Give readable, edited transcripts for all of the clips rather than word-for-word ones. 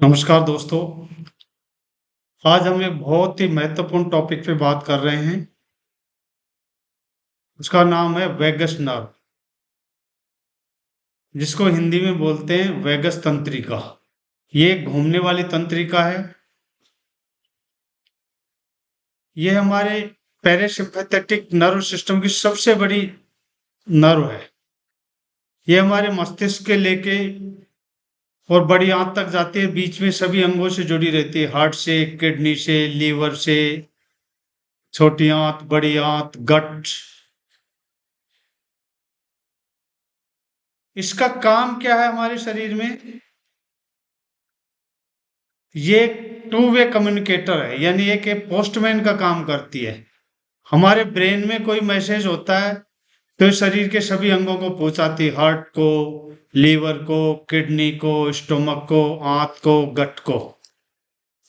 नमस्कार दोस्तों। आज हम एक बहुत ही महत्वपूर्ण टॉपिक पे बात कर रहे हैं। उसका नाम है वैगस नर्व, जिसको हिंदी में बोलते हैं वैगस तंत्रिका। ये एक घूमने वाली तंत्रिका है। ये हमारे पैरासिम्पैथेटिक नर्व सिस्टम की सबसे बड़ी नर्व है। ये हमारे मस्तिष्क के लेके और बड़ी आंत तक जाती है। बीच में सभी अंगों से जुड़ी रहती है, हार्ट से, किडनी से, लीवर से, छोटी आंत, बड़ी आंत, गट। इसका काम क्या है हमारे शरीर में? ये टू वे कम्युनिकेटर है, यानी एक पोस्टमैन का काम करती है। हमारे ब्रेन में कोई मैसेज होता है तो शरीर के सभी अंगों को पहुंचाती है, हार्ट को, लीवर को, किडनी को, स्टोमक को, आंत को, गट को।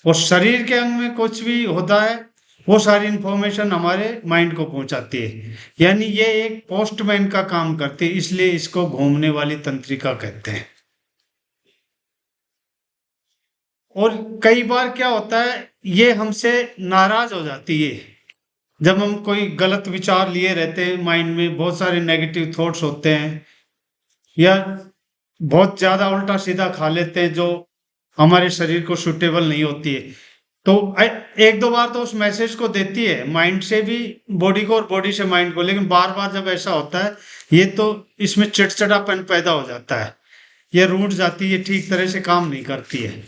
और शरीर के अंग में कुछ भी होता है वो सारी इंफॉर्मेशन हमारे माइंड को पहुंचाती है। यानी ये एक पोस्टमैन का काम करती है, इसलिए इसको घूमने वाली तंत्रिका कहते हैं। और कई बार क्या होता है, ये हमसे नाराज हो जाती है। जब हम कोई गलत विचार लिए रहते हैं, माइंड में बहुत सारे नेगेटिव थॉट्स होते हैं, या बहुत ज्यादा उल्टा सीधा खा लेते हैं जो हमारे शरीर को सूटेबल नहीं होती है, तो एक दो बार तो उस मैसेज को देती है, माइंड से भी बॉडी को और बॉडी से माइंड को। लेकिन बार बार जब ऐसा होता है, ये तो इसमें चिड़चिड़ापन पैदा हो जाता है, ये रूठ जाती है, ठीक तरह से काम नहीं करती है।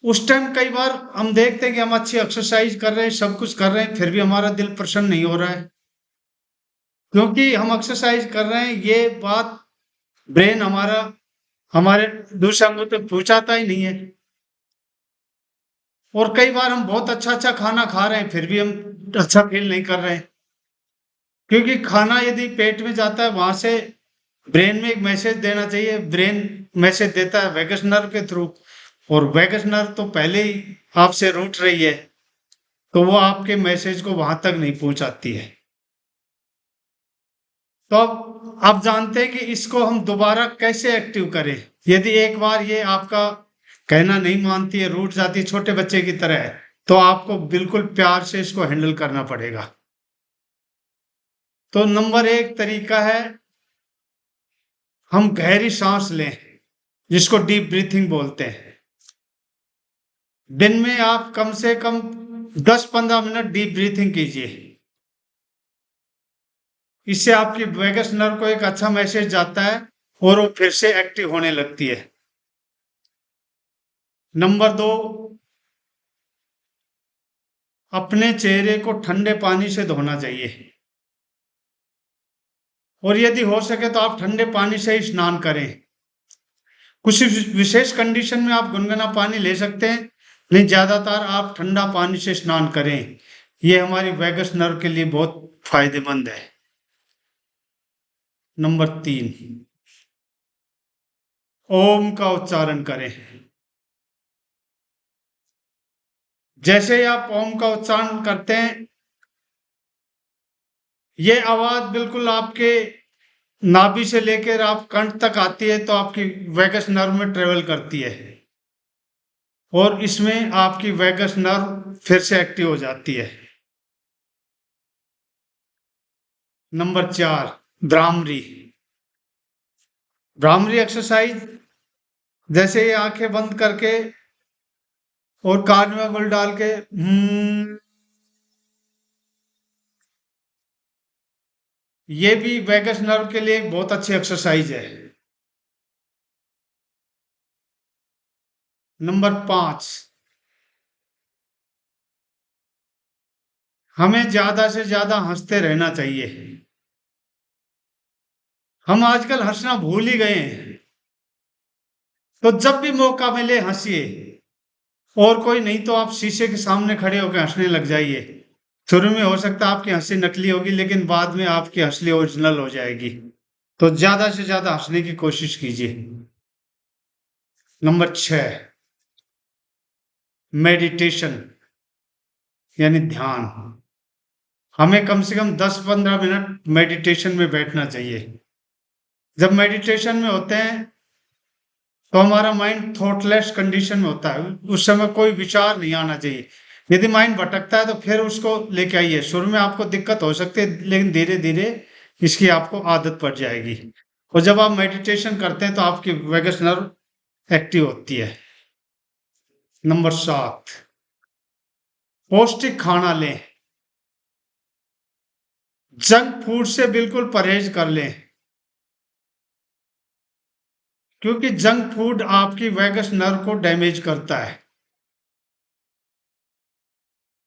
उस टाइम कई बार हम देखते हैं कि हम अच्छी एक्सरसाइज कर रहे हैं, सब कुछ कर रहे हैं, फिर भी हमारा दिल प्रसन्न नहीं हो रहा है, क्योंकि हम एक्सरसाइज कर रहे हैं, ये बात ब्रेन हमारा हमारे दूसरे अंगों तक पहुंचाता ही नहीं है। और कई बार हम बहुत अच्छा अच्छा खाना खा रहे हैं, फिर भी हम अच्छा फील नहीं कर रहे हैं, क्योंकि खाना यदि पेट में जाता है, वहां से ब्रेन में एक मैसेज देना चाहिए। ब्रेन मैसेज देता है वैगस नर्व के थ्रू, और वैगस नर्व तो पहले ही आपसे रूठ रही है, तो वो आपके मैसेज को वहां तक नहीं पहुंचाती है। तो अब आप जानते हैं कि इसको हम दोबारा कैसे एक्टिव करें। यदि एक बार ये आपका कहना नहीं मानती है, रूठ जाती है, छोटे बच्चे की तरह है, तो आपको बिल्कुल प्यार से इसको हैंडल करना पड़ेगा। तो नंबर एक तरीका है, हम गहरी सांस लें, जिसको डीप ब्रीथिंग बोलते हैं। दिन में आप कम से कम 10-15 मिनट डीप ब्रीथिंग कीजिए। इससे आपकी वैगस नर्व को एक अच्छा मैसेज जाता है और वो फिर से एक्टिव होने लगती है। नंबर दो, अपने चेहरे को ठंडे पानी से धोना चाहिए, और यदि हो सके तो आप ठंडे पानी से ही स्नान करें। कुछ विशेष कंडीशन में आप गुनगुना पानी ले सकते हैं, लेकिन ज्यादातर आप ठंडा पानी से स्नान करें। यह हमारी वैगस नर्व के लिए बहुत फायदेमंद है। नंबर तीन, ओम का उच्चारण करें। जैसे ही आप ओम का उच्चारण करते हैं, ये आवाज बिल्कुल आपके नाभि से लेकर आप कंठ तक आती है, तो आपकी वैगस नर्व में ट्रेवल करती है, और इसमें आपकी वैगस नर्व फिर से एक्टिव हो जाती है। नंबर चार, भ्रामरी। भ्रामरी एक्सरसाइज, जैसे ये आंखें बंद करके और कान में अंगुल डाल के ये भी वैगस नर्व के लिए एक बहुत अच्छी एक्सरसाइज है। नंबर पांच, हमें ज्यादा से ज्यादा हंसते रहना चाहिए। हम आजकल हंसना भूल ही गए हैं, तो जब भी मौका मिले हंसिए। और कोई नहीं तो आप शीशे के सामने खड़े होकर हंसने लग जाइए। शुरू में हो सकता है आपकी हंसी नकली होगी, लेकिन बाद में आपकी हंसी ओरिजिनल हो जाएगी। तो ज्यादा से ज्यादा हंसने की कोशिश कीजिए। नंबर छह, मेडिटेशन यानी ध्यान। हमें कम से कम 10-15 मिनट मेडिटेशन में बैठना चाहिए। जब मेडिटेशन में होते हैं, तो हमारा माइंड थॉटलेस कंडीशन में होता है, उस समय कोई विचार नहीं आना चाहिए। यदि माइंड भटकता है तो फिर उसको लेके आइए। शुरू में आपको दिक्कत हो सकती है, लेकिन धीरे धीरे इसकी आपको आदत पड़ जाएगी। और जब आप मेडिटेशन करते हैं तो आपकी वैगस नर्व एक्टिव होती है। नंबर 7, पौष्टिक खाना लें। जंक फूड से बिल्कुल परहेज कर लें, क्योंकि जंक फूड आपकी वैगस नर्व को डैमेज करता है।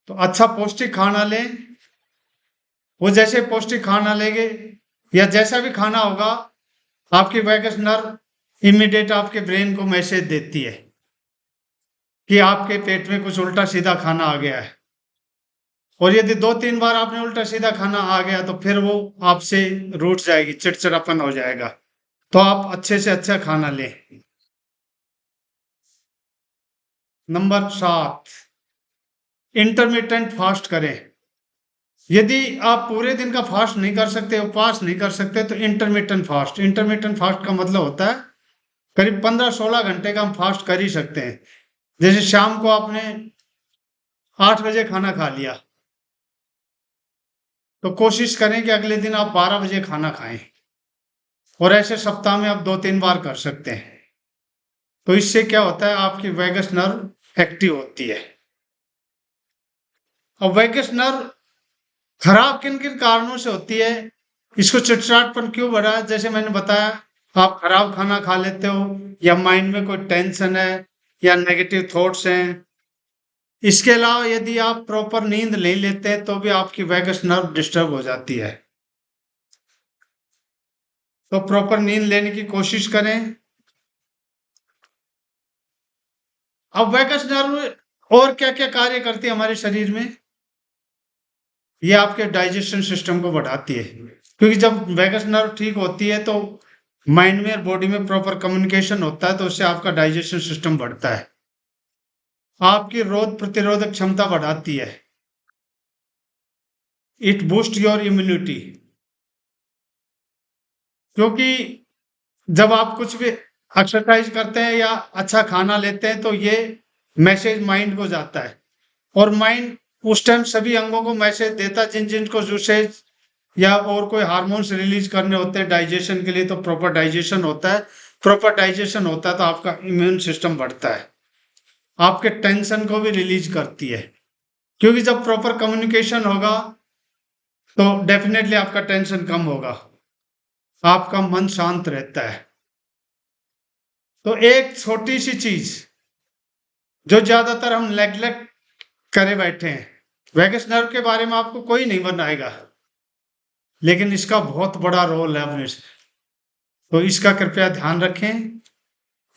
तो अच्छा पौष्टिक खाना लें। वो जैसे पौष्टिक खाना लेंगे या जैसा भी खाना होगा, आपकी वैगस नर्व इमीडिएट आपके ब्रेन को मैसेज देती है कि आपके पेट में कुछ उल्टा सीधा खाना आ गया है। और यदि 2-3 बार आपने उल्टा सीधा खाना आ गया तो फिर वो आपसे रूठ जाएगी, चिड़चिड़ापन हो जाएगा। तो आप अच्छे से अच्छा खाना लें। नंबर 7, इंटरमिटेंट फास्ट करें। यदि आप पूरे दिन का फास्ट नहीं कर सकते, उपवास नहीं कर सकते, तो इंटरमिटेंट फास्ट का मतलब होता है करीब 15-16 घंटे का हम फास्ट कर ही सकते हैं। जैसे शाम को आपने 8 बजे खाना खा लिया, तो कोशिश करें कि अगले दिन आप 12 बजे खाना खाएं। और ऐसे सप्ताह में आप 2-3 बार कर सकते हैं। तो इससे क्या होता है, आपकी वैगस नर्व एक्टिव होती है। और वैगस नर्व खराब किन किन कारणों से होती है, इसको चिड़चिड़ापन क्यों बढ़ा है, जैसे मैंने बताया, आप खराब खाना खा लेते हो, या माइंड में कोई टेंशन है, या नेगेटिव थॉट्स हैं। इसके अलावा यदि आप प्रॉपर नींद नहीं लेते हैं तो भी आपकी वैगस नर्व डिस्टर्ब हो जाती है। तो प्रॉपर नींद लेने की कोशिश करें। अब वैगस नर्व और क्या क्या कार्य करती है हमारे शरीर में, ये आपके डाइजेशन सिस्टम को बढ़ाती है। क्योंकि जब वैगस नर्व ठीक होती है तो माइंड में और बॉडी में प्रॉपर कम्युनिकेशन होता है, तो उससे आपका डाइजेशन सिस्टम बढ़ता है। आपकी रोग प्रतिरोधक क्षमता बढ़ाती है। It boost your immunity. क्योंकि जब आप कुछ भी एक्सरसाइज करते हैं या अच्छा खाना लेते हैं तो ये मैसेज माइंड को जाता है, और माइंड उस टाइम सभी अंगों को मैसेज देता है जिन जिनको जूसेज या और कोई हार्मोन्स रिलीज करने होते हैं डाइजेशन के लिए। तो प्रॉपर डाइजेशन होता है, तो आपका इम्यून सिस्टम बढ़ता है, आपके टेंशन को भी रिलीज करती है। क्योंकि जब प्रॉपर कम्युनिकेशन होगा तो डेफिनेटली आपका टेंशन कम होगा, आपका मन शांत रहता है। तो एक छोटी सी चीज जो ज्यादातर हम नेग्लेक्ट करे बैठे हैं, वैगस नर्व के बारे में आपको कोई नहीं बताएगा, लेकिन इसका बहुत बड़ा रोल है अपने से। तो इसका कृपया ध्यान रखें।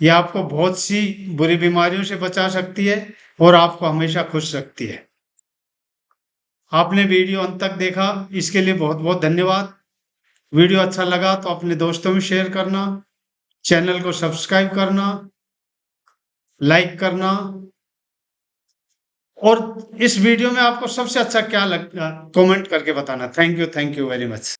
ये आपको बहुत सी बुरी बीमारियों से बचा सकती है और आपको हमेशा खुश रखती है। आपने वीडियो अंत तक देखा, इसके लिए बहुत बहुत धन्यवाद। वीडियो अच्छा लगा तो अपने दोस्तों में शेयर करना, चैनल को सब्सक्राइब करना, लाइक करना, और इस वीडियो में आपको सबसे अच्छा क्या लगा कमेंट करके बताना। Thank you very much.